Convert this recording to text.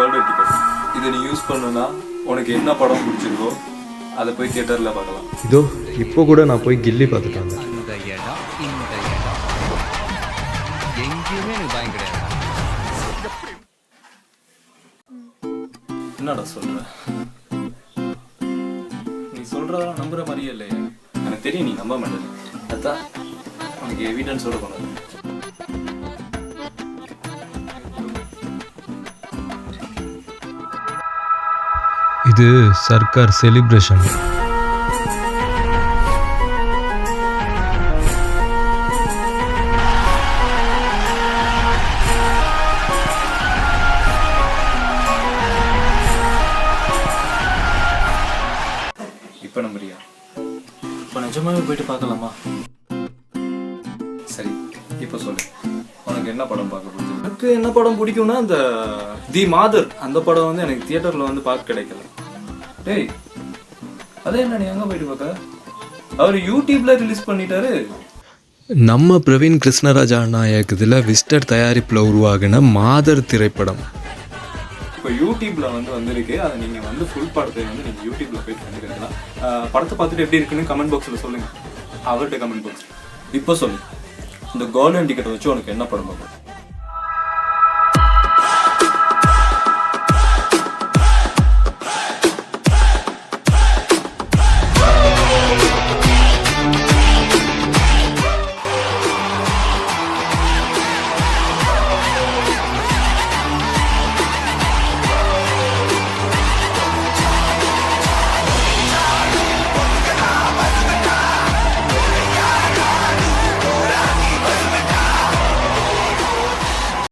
Golden ticket. இதை நீ use பண்ணனா உனக்கு என்ன படம் பிடிச்சிருக்கோ அதை போய் தியேட்டரில் பார்க்கலாம். இதோ இப்போ கூட நான் போய் கில்லி பார்த்துட்டு வந்தேன். அந்த இடம் இந்த இடம் எங்கேயுமே எனக்கு பயம் கிடையாது. என்னடா சொல்ற? நீ சொல்றதெல்லாம் நம்புற மாதிரியே இல்லையே. எனக்கு தெரியும் நீ நம்ப மாட்டேன். அதான் உனக்கு எவிடன்ஸோட பண்ணது. இது சர்க்கார் செலிப்ரேஷன். இப்போ நம்புறியா? இப்போ நிஜமாவே போயிட்டு பார்க்கலாமா? சரி, இப்போ சொல்லு, உனக்கு என்ன படம் பார்க்க பிடிச்சது? எனக்கு என்ன படம் பிடிக்கும்னா அந்த தி மாதர் அந்த படம் வந்து எனக்கு தியேட்டரில் வந்து பார்க்க கிடைக்கல. டேய், அதே என்ன நீ எங்கே போயிட்டு பார்க்க? அவர் யூடியூப்ல ரிலீஸ் பண்ணிட்டாரு. நம்ம பிரவீன் கிருஷ்ணராஜா நாயகத்தில் விஸ்டர் தயாரிப்பில் உருவாகின மாதர் திரைப்படம் இப்போ யூடியூப்ல வந்து வந்திருக்கு. அதை நீங்கள் வந்து ஃபுல் படத்தை வந்து நீங்கள் யூடியூப்ல போய் கண்டுக்கலாம். படத்தை பார்த்துட்டு எப்படி இருக்குன்னு கமெண்ட் பாக்ஸில் சொல்லுங்கள். அவர்கிட்ட கமெண்ட் பாக்ஸ். இப்போ சொல்லு, இந்த கோல்டன் டிக்கெட் வச்சு உனக்கு என்ன படம் பார்க்கணும்?